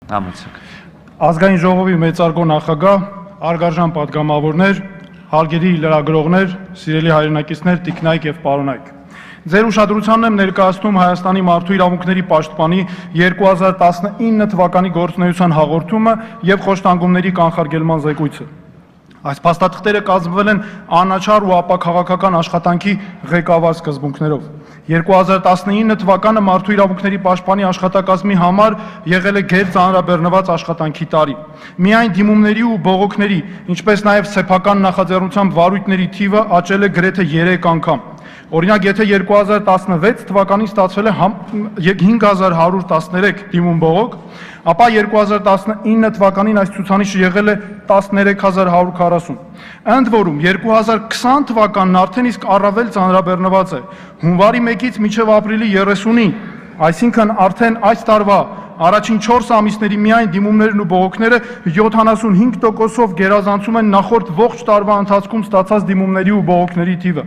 Համեցեք։ Ազգային ժողովի մեծարգո նախագահ, արգարժան պատգամավորներ, հարգելի լրագրողներ, սիրելի հայրենակիցներ, տիկնայք եւ պարոնայք։ Ձեր ուշադրությանն եմ ներկայացնում Հայաստանի մարդու իրավունքների պաշտպանի 2019 թվականի գործունեության հաղորդումը եւ խոշտանգումների կանխարգելման զեկույցը։ Այս փաստաթղթերը կազմվել են անաչառ ու ապաքաղաքական աշխատանքի ղեկավար սկզբունքներով։ 2019 թվականը մարդու իրավունքների պաշտպանի աշխատակազմի համար եղել է գերծանրաբեռնված աշխատանքի տարի։ Միայն դիմումների ու բողոքների, ինչպես նաև սեփական նախաձեռնությամբ վարույթների թիվը աճել է գրեթե 3 անգամ։ Օրինակ, եթե 2016 թվականին ստացվել է 5113 դիմում բողոք, ապա 2019 թվականին այս ցուցանիշը եղել է 13140։ Ընդ որում 2020 թվականն արդեն իսկ առավել ծանրաբեռնված է։ Հունվարի 1-ից մինչև ապրիլի 30-ին, այսինքն արդեն այս տարվա առաջին 4 ամիսների միայն դիմումներն ու բողոքները 75%-ով գերազանցում են նախորդ ողջ տարվա ընթացքում ստացած դիմումների ու բողոքների թիվը։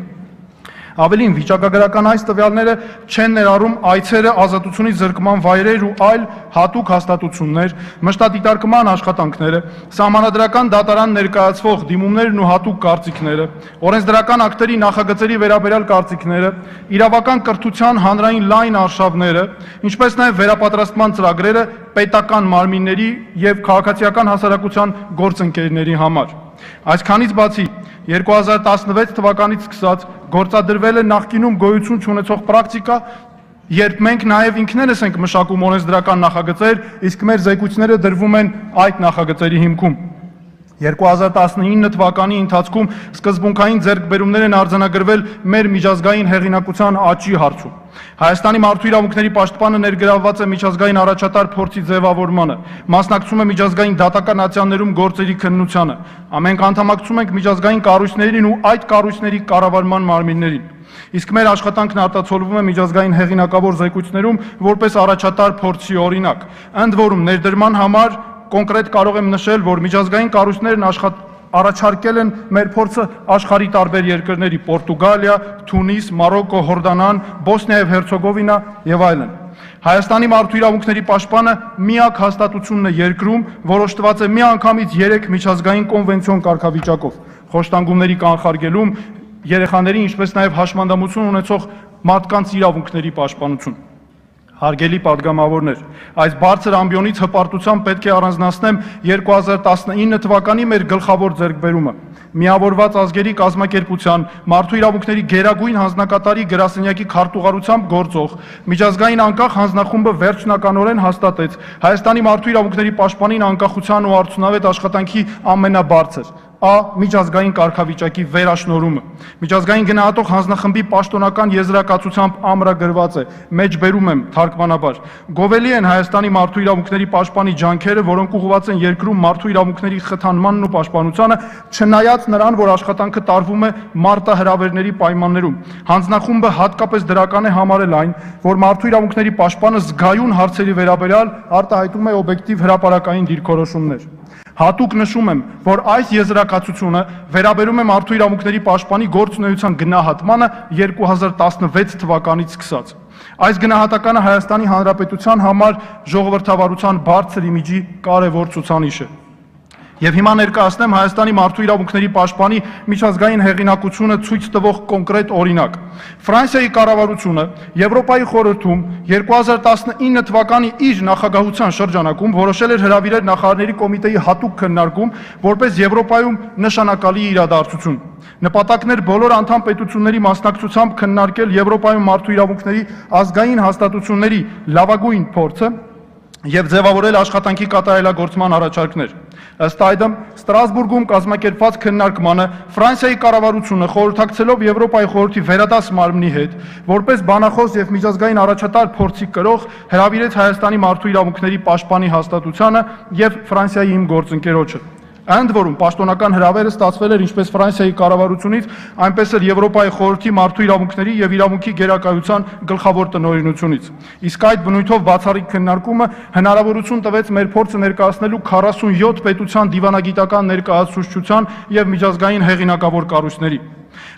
Ավելին, վիճակագրական այս տվյալները չեն ներառում այցերը, ազատությունից զրկման վայրեր ու այլ հատուկ հաստատություններ, մշտադիտարկման աշխատանքները, սահմանադրական դատարան ներկայացվող դիմումներն ու հատուկ կարծիքները, օրենսդրական ակտերի նախագծերի վերաբերյալ կարծիքները, իրավական կրթության հանրային լայն արշավները, ինչպես նաև վերապատրաստման ծրագրերը պետական մարմինների եւ քաղաքացիական հասարակության գործընկերների համար։ Այսքանից բացի 2016 թվականից սկսած գործադրվել է նախկինում գոյություն չունեցող պրակտիկա, երբ մենք նաև ինքներս ենք մշակում օրենսդրական նախագծեր, իսկ մեր զեկույցները դրվում են այդ նախագծերի հիմքում։ 2019 թվականի ընթացքում սկզբունքային ձեռքբերումներ են արձանագրվել մեր միջազգային հեղինակության աճի հարցում։ Հայաստանի մարդու իրավունքների պաշտպանը ներգրավված է միջազգային առաջատար փորձի ձևավորմանը, մասնակցում է միջազգային դատական ատյաններում գործերի քննությանը, ամենք անդամակցում ենք միջազգային կառույցներին ու այդ կառույցների կառավարման մարմիններին։ Իսկ մեր աշխատանքն արտացոլվում է միջազգային հեղինակավոր զեկույցներում որպես առաջատար փորձի օրինակ։ Ընդ որում ներդրման համար կոնկրետ կարող եմ նշել, որ միջազգային կառույցներն առաջարկել են մեր փորձը աշխարհի տարբեր երկրների՝ Պորտուգալիա, Թունիս, Մարոկո, Հորդանան, Բոսնիա եւ Հերցեգովինա եւ այլն։ Հայաստանի մարդու իրավունքների պաշտպանը միակ հաստատությունն է երկրում, որոշտված է միանգամից 3 միջազգային կոնվենցիոն կարգավիճակով՝ խոշտանգումների կանխարգելում, երեխաների, ինչպես նաև հաշմանդամություն ունեցող մարդկանց իրավունքների պաշտպանություն։ Հարգելի պատգամավորներ, այս բարձր ամբիոնից հպարտությամբ պետք է առանձնացնեմ 2019 թվականի մեր գլխավոր ձեռքբերումը՝ Միավորված ազգերի կազմակերպության մարդու իրավունքների գերագույն հանձնակատարի գրասենյակի քարտուղարությամբ գործող միջազգային անկախ հանձնախումբը վերջնականորեն հաստատեց Հայաստանի մարդու իրավունքների պաշտպանին անկախության ու արդյունավետ աշխատանքի ամենաբարձր միջազգային կարգավիճակի վերաշնորհումը։ Միջազգային գնահատող հանձնախմբի պաշտոնական եզրակացությամբ ամրագրված է, մեջբերում եմ թարգմանաբար, գովելի են Հայաստանի մարդու իրավունքների պաշտպանի ջանքերը, որոնք ուղղված են երկրում մարդու իրավունքների խթանմանն ու պաշտպանությանը, չնայած նրան, որ աշխատանքը տարվում է մարտահրավերների պայմաններում։ Հանձնախումբը հատկապես դրական է համարել այն, որ մարդու իրավունքների պաշտպանը զգայուն հարցերի վերաբերյալ արտահայտում է օբյեկտիվ հրապարակային դիրքորոշումներ։ Հատուկ նշում եմ, որ այս եզրակացությունը վերաբերում է մարդու իրավունքների պաշտպանի գործունեության գնահատմանը 2016 թվականից սկսած։ Այս գնահատականը Հայաստանի Հանրապետության համար ժողովրդավարության բարձր իմիջի կարևոր ցուցանիշ է։ Եվ հիմա ներկայացնեմ Հայաստանի մարդու իրավունքների պաշտպանի միջազգային հեղինակությունը ցույց տվող կոնկրետ օրինակ։ Ֆրանսիայի կառավարությունը Եվրոպայի խորհրդում 2019 թվականի իր նախագահության շրջանակում որոշել էր հրավիրել նախարարների կոմիտեի հատուկ քննարկում, որպես Եվրոպայում նշանակալի իրադարձություն։ Նպատակն էր բոլոր անդամ պետությունների մասնակցությամբ քննարկել Եվրոպայում մարդու իրավունքների ազգային հաստատությունների լավագույն փորձը եւ ձևավորել աշխատանքի կատարելագործման առաջարկներ։ Ըստ այդմ, Ստրասբուրգում կազմակերպված քննարկմանը Ֆրանսիայի կառավարությունը խորհրդակցելով Եվրոպայի խորհրդի վերադաս մարմնի հետ, որպես բանախոս եւ միջազգային առաջատար փորձի կրող, հրավիրեց Հայաստանի մարդու իրավունքների պաշտպանի հաստատությանը եւ Ֆրանսիայի իմ գործընկերոջը։ Ընդ որում, պաշտոնական հրավերը ստացվել էր ինչպես Ֆրանսիայի կառավարությունից, այնպես էլ Եվրոպայի խորհրդի մարդու իրավունքների եւ իրավունքի գերակայության գլխավոր տնօրինությունից։ Իսկ այդ բնույթով բացառիկ քննարկումը հնարավորություն տվեց մեր փորձը ներկայացնելու 47 պետության դիվանագիտական ներկայացուցչության եւ միջազգային հեղինակավոր կառույցների։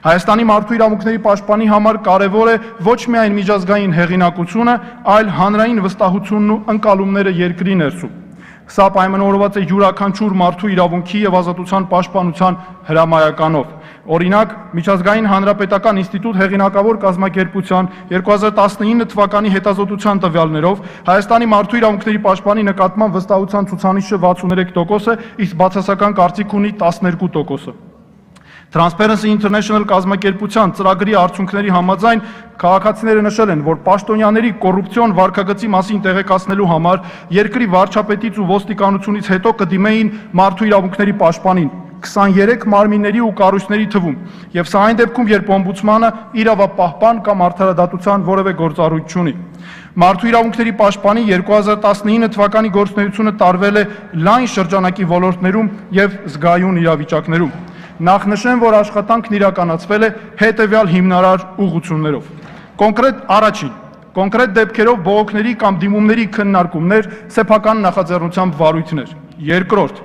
Հայաստանի մարդու իրավունքների պաշտպանի համար կարևոր է ոչ միայն միջազգային հեղինակությունը, այլ հանրային վստահությունն ու ընկալումները երկրի ներսում։ Սա պայմանավորված է յուրաքանչյուր մարդու իրավունքի եւ ազատության պաշտպանության հրամայականով։ Օրինակ, Միջազգային հանրապետական ինստիտուտ հեղինակավոր կազմակերպության 2019 թվականի հետազոտության տվյալներով Հայաստանի մարդու իրավունքների պաշտպանի նկատմամբ վստահության ցուցանիշը 63% է, իսկ բացասական կարծիք ունի 12%։ Transparency International կազմակերպության ծրագրի արդյունքների համաձայն քաղաքացիները նշել են, որ պաշտոնյաների կոռուպցիոն վարքագծի մասին տեղեկացնելու համար երկրի վարչապետից ու ոստիկանությունից հետո կդիմեին մարդու իրավունքների պաշտպանին 23 մարմինների ու կառույցների թվում, եւ սա այն դեպքում, երբ օմբուդսմանը իրավապահպան կամ արդարադատության որևէ գործառույթ չունի։ Մարդու իրավունքների պաշտպանի 2019 թվականի գործունեությունը տարվել է լայն շրջանակի ոլորտներում եւ զգայուն իրավիճակներում։ Նախ նշեմ, որ աշխատանքն իրականացվել է հետևյալ հիմնարար ուղղություններով։ Կոնկրետ դեպքերով բողոքների կամ դիմումների քննարկումներ, սեփական նախաձեռնությամբ վարույթներ։ Երկրորդ,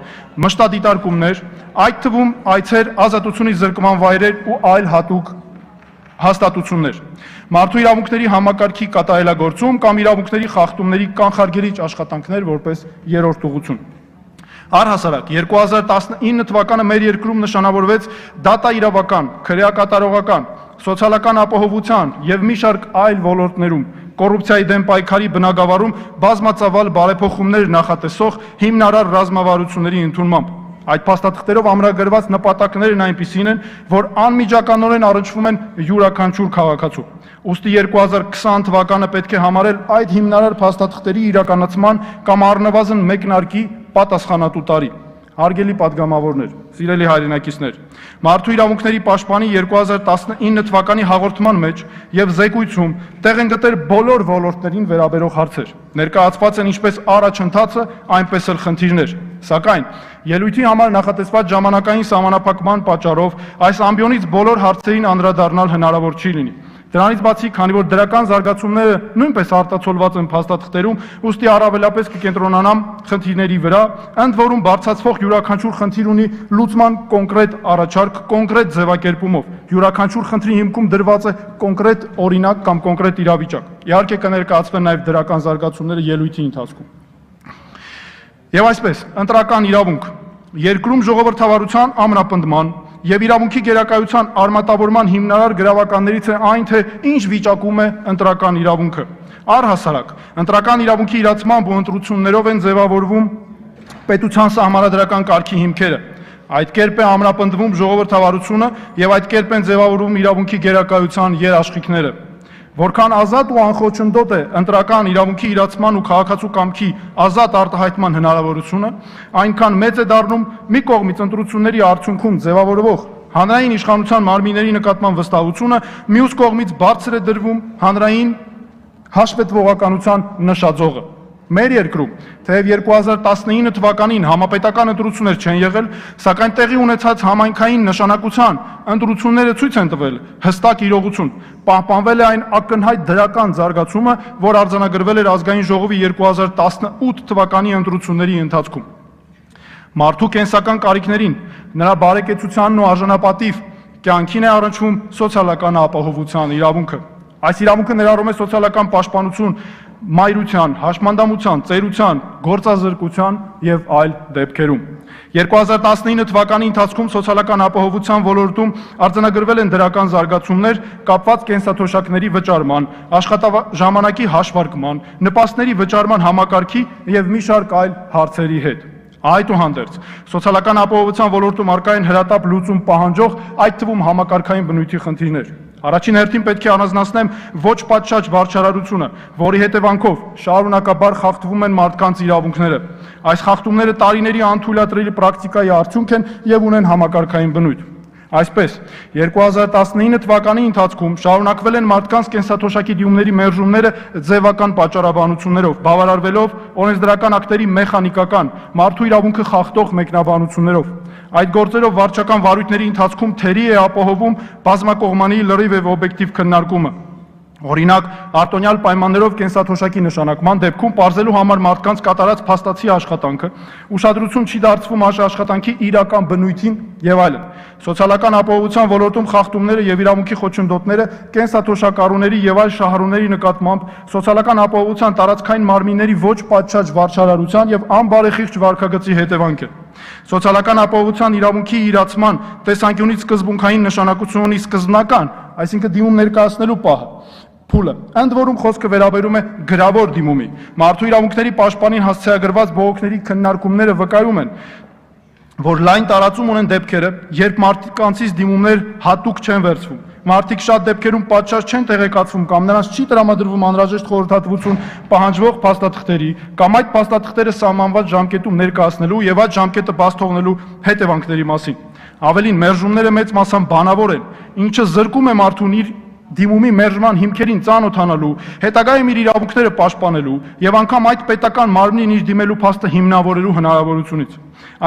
մշտադիտարկումներ, այդ թվում այցեր, ազատությունից զրկման վայրեր ու այլ հատուկ հաստատություններ։ Մարդու իրավունքների համակարգի կատարելագործում կամ իրավունքների խախտումների կանխարգելիչ աշխատանքներ որպես երրորդ ուղղություն։ Առհասարակ 2019 թվականը մեր երկրում նշանավորվեց դատա իրավական, քրեակատարողական, սոցիալական ապահովության եւ մի շարք այլ ոլորտներում կոռուպցիայի դեմ պայքարի բնագավառում բազմածավալ բարեփոխումներ նախատեսող հիմնարար ռազմավարությունների ընդունմամբ։ Այդ փաստաթղթերով ամրագրված նպատակներն այնպիսին են, որ անմիջականորեն առնչվում են յուրաքանչյուր քաղաքացու։ Ուստի 2020 թվականը պետք է համարել այդ հիմնարար փաստաթղթերի իրականացման կամ առնվազն մեկնարկի պատասխանատու տարի։ Հարգելի падգամավորներ, սիրելի հայրենակիցներ, Մարդու իրավունքների պաշտպանի 2019 թվականի հաղորդման մեջ եւ զեկույցում տեղ են գտել բոլոր ոլորտներին վերաբերող հարցեր։ Ներկայացված են ինչպես առաջընթացը, այնպես էլ խնդիրներ։ Սակայն ելույթի համար նախատեսված ժամանակային սահմանափակման պատճառով այս ամբիոնից բոլոր հարցերին անդրադառնալ հնարավոր չի լինի։ Դրանից բացի, քանի որ դրական զարգացումները նույնպես արտացոլված են փաստաթղթերում, ուստի առավելապես կկենտրոնանամ խնդիրների վրա, ընդ որում բարձրացվող յուրաքանչյուր խնդիր ունի լուծման կոնկրետ առաջարկ, կոնկրետ ձևակերպումով։ Յուրաքանչյուր խնդրի հիմքում դրված է կոնկրետ օրինակ կամ կոնկրետ իրավիճակ։ Իհարկե կներկայացվեն նաև դրական զարգացումները ելույթի ընթացքում։ Եվ այսպես, ընտրական իրավունք, երկրում ժողովրդավարության ամրապնդման եւ իրավունքի գերակայության արմատավորման հիմնարար գրավականներից է այն, թե ինչ վիճակում է ընտրական իրավունքը։ Առհասարակ, ընտրական իրավունքի իրացմամբ ու ընտրություններով են ձևավորվում պետության սահմանադրական կարգի հիմքերը։ Այդ կերպ է ամրապնդվում ժողովրդավարությունը եւ այդ կերպ են ձևավորվում իրավունքի գերակայության երաշխիքները։ Որքան ազատ ու անխոչնդոտ է ընտրական իրավունքի իրացման ու քաղաքացու կամքի ազատ արտահայտման հնարավորությունը, այնքան մեծ է դառնում մի կողմից ընտրությունների արդյունքում ձևավորվող հանրային իշխանության մարմինների նկատմամբ վստահությունը, մյուս կողմից բարձր է դրվում հանրային հաշվետվողականության նշաձողը։ Մեր երկրում, թեև 2019 թվականին համապետական ընտրություններ չեն եղել, սակայն տեղի ունեցած համայնքային նշանակության ընտրությունները ցույց են տվել հստակ իրողություն։ Պահպանվել է այն ակնհայտ դրական զարգացումը, որ արձանագրվել էր ազգային ժողովի 2018 թվականի ընտրությունների ընթացքում։ Մարդու կենսական կարիքներին, նրա բարեկեցությանն ու արժանապատիվ կյանքին է առնչվում սոցիալական ապահովության իրավունքը։ Այս իրավունքը ներառում է սոցիալական պաշտպանություն մայրության, հաշմանդամության, ծերության, գործազրկության եւ այլ դեպքերում։ 2019 թվականի ընթացքում սոցիալական ապահովության ոլորտում արձանագրվել են դրական զարգացումներ կապված կենսաթոշակների վճարման, աշխատաժամանակի հաշվարկման, նպաստների վճարման համակարգի եւ մի շարք այլ հարցերի հետ։ Այդուհանդերձ, սոցիալական ապահովության ոլորտում առկա են հրատապ լուծում պահանջող, այդ թվում համակարգային բնույթի խնդիրներ։ Առաջին հերթին պետք է առանձնացնեմ ոչ պատշաճ վարչարարությունը, որի հետևանքով շարունակաբար խախտվում են մարդկանց իրավունքները։ Այս խախտումները տարիների անթույլատրելի պրակտիկայի արդյունք են եւ ունեն համակարգային բնույթ։ Այսպես, 2019 թվականի ընթացքում շարունակվել են մարդկանց կենսաթոշակի դիմումների մերժումները ձևական պատճառաբանություններով, բավարարվելով օրենսդրական ակտերի մեխանիկական, մարդու իրավունքը խախտող մեկնաբանություններով։ Այդ գործերով վարչական վարույթների ընթացքում թերի է ապահովում բազմակողմանի լրիվ եւ օբյեկտիվ քննարկումը։ Օրինակ, արտոնյալ պայմաններով կենսաթոշակի նշանակման դեպքում պարզելու համար մարդկանց կատարած փաստացի աշխատանքը, ուշադրություն չի դարձվում աշխատանքի իրական բնույթին եւ այլն։ Սոցիալական ապահովության ոլորտում խախտումները եւ իրավունքի խոչընդոտները կենսաթոշակառուների եւ այլ շահառուների նկատմամբ սոցիալական ապահովության տարածքային մարմինների ոչ պատշաճ վարչարարության եւ անբարեխիղճ վարքագծի հետևանք է։ Սոցիալական ապահովության իրավունքի իրացման տեսանկյունից սկզբունքային նշանակություն ունի սկզբնական, այսինքն դիմում ներկայացնելու պահը, փուլը, ընդ որում խոսքը վերաբերում է գրավոր դիմումի։ Մարդու իրավունքների պաշտպանին հասցեագրված բողոքների քննարկումները վկայում են, որ լայն տարածում ունեն դեպքերը, երբ մարդկանցից դիմումներ հատուկ չեն վերցվում։ Մարդիկ շատ դեպքերում պատշաճ չեն տեղեկացվում կամ նրանց չի տրամադրվում անհրաժեշտ խորհրդատվություն պահանջվող փաստաթղթերի կամ այդ փաստաթղթերը սահմանված ժամկետում ներկայացնելու եւ այդ ժամկետը բաց թողնելու հետևանքների մասին։ Ավելին, մերժումները մեծ մասամբ բանավոր են, ինչը զրկում է մարդուն իր դիմումի մերժման հիմքերին ծանոթանալու, հետագայում իր իրավունքները պաշտպանելու եւ անգամ այդ պետական մարմնին իր դիմելու փաստը հիմնավորելու հնարավորությունից։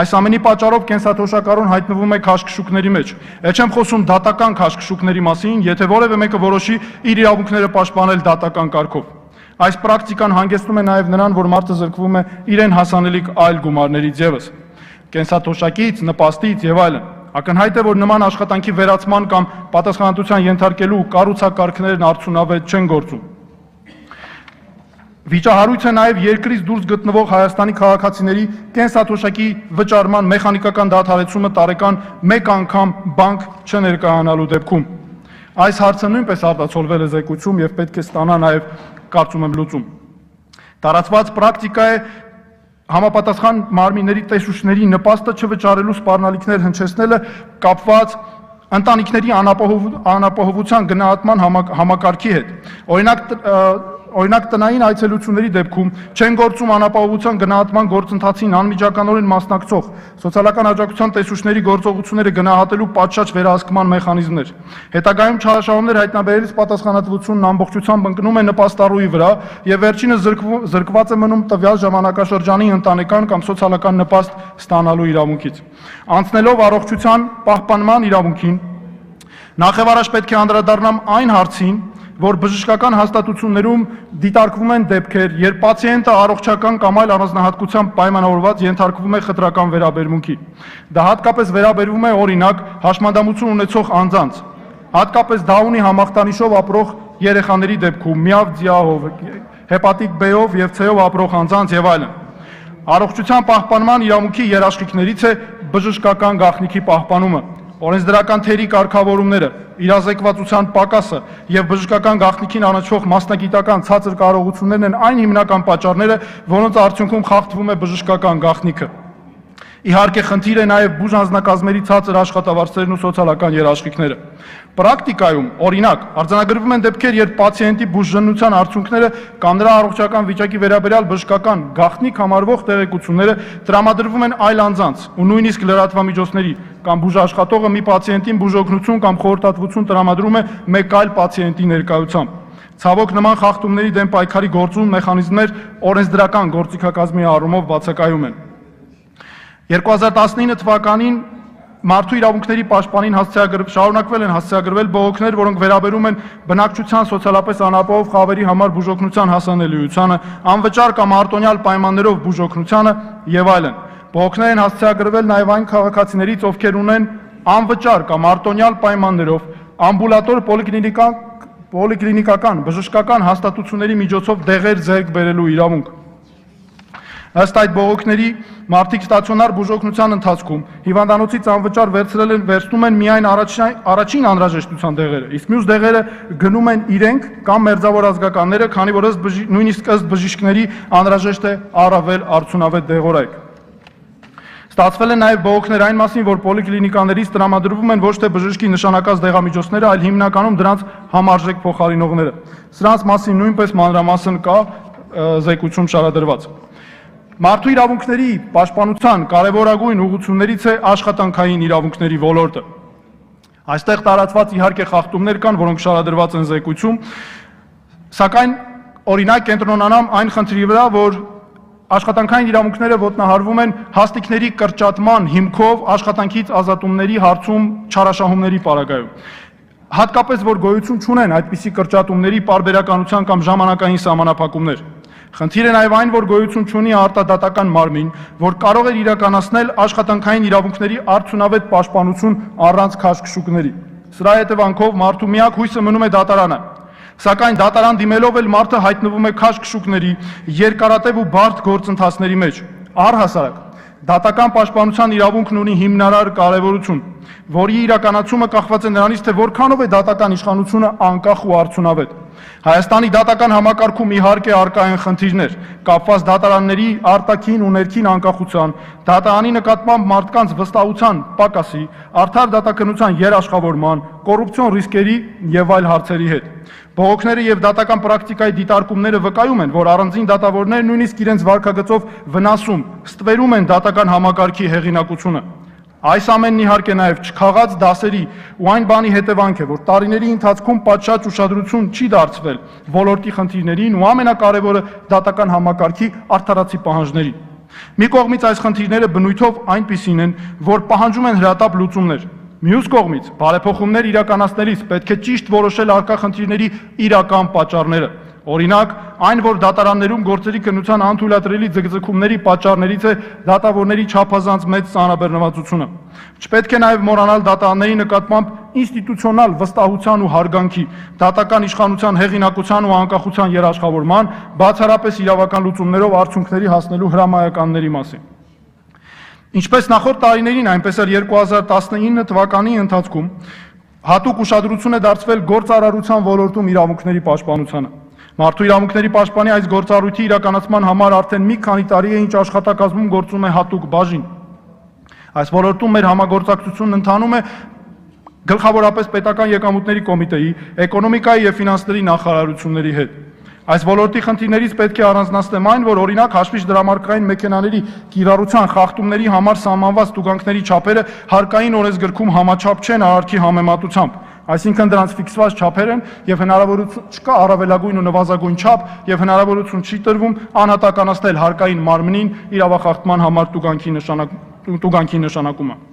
Այս ամենի պատճառով կենսաթոշակառուն հայտնվում է քաշքշուկների մեջ։ Էլ չեմ խոսում դատական քաշքշուկների մասին, եթե որևէ մեկը որոշի իր իրավունքները պաշտպանել դատական կարգով։ Այս պրակտիկան հանգեցնում է նաեւ նրան, որ մարդը զրկվում է իրեն հասանելիք այլ գումարներից եւս, կենսաթոշակից, նպաստից եւ այլն։ Ակնհայտ է, որ նման աշխատանքի վերացման կամ պատասխանատվության ենթարկելու կառուցակարգներն արդյունավետ չեն գործում։ Վիճահարույց է նաև երկրից դուրս գտնվող Հայաստանի քաղաքացիների կենսաթոշակի վճարման մեխանիկական դադարեցումը տարեկան մեկ անգամ բանկ չներկայանալու դեպքում։ Այս հարցը նույնպես արտացոլվել է զեկույցում եւ պետք է ստանա նաև, կարծում եմ, լուծում։ Տարածված պրակտիկա է համապատասխան մարմինների տեսուչների նպաստը չվճարելու սպառնալիքներ հնչեցնելը կապված ընտանիքների անապահովության գնահատման համակարգի հետ։ Օրինակ տնային այցելությունների դեպքում չեն գործում անապահովության գնահատման գործընթացին անմիջականորեն մասնակցող սոցիալական աջակցության տեսուչների գործողությունները գնահատելու պատշաճ վերահսկման մեխանիզմներ։ Հետագայում չարաշահումներ հայտնաբերելիս պատասխանատվությունն ամբողջությամբ ընկնում է նպաստառուի վրա եւ վերջինը զրկված է մնում տվյալ ժամանակաշրջանի ընտանեկան կամ սոցիալական նպաստ ստանալու իրավունքից։ Անցնելով առողջության պահպանման իրավունքին, նախևառաջ պետք է անդրադառնամ այն հարցին, որ բժշկական հաստատություններում դիտարկվում են դեպքեր, երբ պացիենտը առողջական կամ այլ առանձնահատկությամբ պայմանավորված ենթարկվում է խտրական վերաբերմունքի։ Դա հատկապես վերաբերվում է օրինակ հաշմանդամություն ունեցող անձանց, հատկապես դա ունի համախտանիշով ապրող երեխաների դեպքում, միավ ձիահով, հեպատիտ B-ով եւ C-ով ապրող անձանց եւ այլն։ Առողջության պահպանման իրավունքի երաշխիքներից է բժշկական գաղտնիքի պահպանումը, օրենսդրական թերի կարգավորումները, իրազեկվածության պակասը եւ բժշկական գաղտնիքին առնչվող մասնագիտական ցածր կարողություններն են այն հիմնական պատճառները, որոնց արդյունքում խախտվում է բժշկական գաղտնիքը։ Իհարկե, խնդիր է նաև բուժանձնակազմերի ցածր աշխատավարձերն ու սոցիալական երաշխիքները։ Պրակտիկայում, օրինակ, արձանագրվում են դեպքեր, երբ պացիենտի բուժժննության արդյունքները կամ նրա առողջական վիճակի վերաբերյալ բժշկական գաղտնիք համարվող տեղեկությունները տրամադրվում են այլ անձանց ու նույնիսկ լրատվամիջոցների կամ բուժաշխատողը մի պացիենտին բուժօգնություն կամ խորհրդատվություն տրամադրում է մեկ այլ պացիենտի ներկայությամբ։ Ցավոք, նման խախտումների դեմ պայքարի գործուն մեխանիզմներ օրենսդրական գործիքակազմի առումով բացակայում են։ 2019 թվականին մարդու իրավունքների պաշտպանին շարունակվել են հասցեագրվել բողոքներ, որոնք վերաբերում են բնակչության սոցիալապես անապահով խավերի համար բուժօգնության հասանելիությանը, անվճար կամ արտոնյալ պայմաններով բուժօգնությանը եւ այլն։ Բողոքներ են հասցեագրվել նաեւ այն քաղաքացիներից, ովքեր ունեն անվճար կամ արտոնյալ պայմաններով ամբուլատոր պոլիկլինիկական բժշկական հաստատությունների միջոցով դեղեր ձեռք բերելու իրավունք։ Ըստ այդ բողոքների մարդիկ ստացիոնար բուժօգնության ընթացքում հիվանդանոցից անվճար վերցնում են միայն առաջին անհրաժեշտության դեղերը, իսկ մյուս դեղերը գնում են իրենք կամ մերձավոր ազգականները, քանի որ նույնիսկ ըստ բժիշկների անհրաժեշտ է առավել արդյունավետ դեղորայք։ Ստացվել են նաև բողոքներ այն մասին, որ պոլիկլինիկաներից տրամադրվում են ոչ թե բժշկի նշանակած դեղամիջոցները, այլ հիմնականում դրանց համարժեք փոխարինողները։ Սրանց մասին նույնպես մանրամասն կա զեկույցում շարադրված։ Մարդու իրավունքների պաշտպանության կարևորագույն ուղղություններից է աշխատանքային իրավունքների ոլորտը։ Այստեղ տարածված իհարկե խախտումներ կան, որոնք շարադրված են զեկույցում, սակայն օրինակ կենտրոնանամ այն խնդրի վրա, որ աշխատանքային իրավունքները ոտնահարվում են հաստիկների կրճատման հիմքով աշխատանքից ազատումների հարցում չարաշահումների պարագայում։ Հատկապես որ գոյություն չունեն այդպիսի կրճատումների պարբերականության կամ ժամանակային սահմանափակումներ։ Խնդիրը նաև այն, որ գոյություն չունի արտադատական մարմին, որ կարող էր իրականացնել աշխատանքային իրավունքների արդյունավետ պաշտպանություն առանց քաշքշուկների։ Սրա հետևանքով մարդու միակ հույսը մնում է դատարանը։ Սակայն դատարան դիմելով էլ մարդը հայտնվում է քաշքշուկների, երկարատև ու բարդ գործընթացների մեջ։ Առհասարակ, դատական պաշտպանության իրավունքն ունի հիմնարար կարևորություն, որի իրականացումը կախված է նրանից, թե որքանով է դատական իշխանությունը անկախ ու արդյունավետ։ Հայաստանի դատական համակարգում իհարկե առկա են խնդիրներ, կապված դատարանների արտաքին ու ներքին անկախության, դատարանի նկատմամբ մարդկանց վստահության պակասի, արդար դատականության երաշխավորման, կոռուպցիոն ռիսկերի եւ այլ հարցերի հետ։ Բողոքները եւ դատական պրակտիկայի դիտարկումները վկայում են, որ առանձին դատավորները նույնիսկ իրենց վարքագծով վնասում, ստվերում են դատական համակարգի հեղինակությունը։ Այս ամենն իհարկե նաև չքաղած դասերի ու այն բանի հետևանք է, որ տարիների ընթացքում պատշաճ ուշադրություն չի դարձվել ոլորտի խնդիրներին ու ամենակարևորը դատական համակարգի արդարացի պահանջներին։ Մի կողմից այս խնդիրները բնույթով այնպիսին են, որ պահանջում են հրատապ լուծումներ։ Մյուս կողմից բարեփոխումներ իրականացնելիս պետք է ճիշտ որոշել առկա խնդիրների իրական պատճառները։ Օրինակ, այն, որ դատարաններում գործերի քննության անթույլատրելի ձգձգումների պատճառներից է դատավորների չափազանց մեծ ծանրաբեռնվածությունը։ Չպետք է նաև մոռանալ դատարանների նկատմամբ ինստիտուցիոնալ վստահության ու հարգանքի, դատական իշխանության հեղինակության ու անկախության երաշխավորման, բացառապես իրավական լուծումներով արդյունքների հասնելու հրամայականների մասին։ Ինչպես նախորդ տարիներին, այնպես էլ 2019 թվականի ընթացքում հատուկ ուշադրություն է դարձվել գործարարության ոլորտում իրավունքների պաշտպանությանը։ Մարդու իրավունքների պաշտպանի այս գործառույթի իրականացման համար արդեն մի քանի տարի է, ինչ աշխատակազմում գործում է հատուկ բաժին։ Այս ոլորտում մեր համագործակցությունն ընթանում է գլխավորապես պետական եկամուտների կոմիտեի, էկոնոմիկայի եւ ֆինանսների նախարարությունների հետ։ Այս ոլորտի խնդիրներից պետք է առանձնացնեմ այն, որ օրինակ հաշվիչ դրամարկղային մեքենաների կիրառության խախտումների համար սահմանված տուգանքների չափերը հարկային օրենսգրքում համաչափ չեն արարքի համեմատությամբ, այսինքն դրանց ֆիքսված չափեր են եւ հնարավորություն չկա առավելագույն ու նվազագույն չափ եւ հնարավորություն չի տրվում անհատականացնել հարկային մարմնին իրավախախտման համար տուգանքի նշանակումը։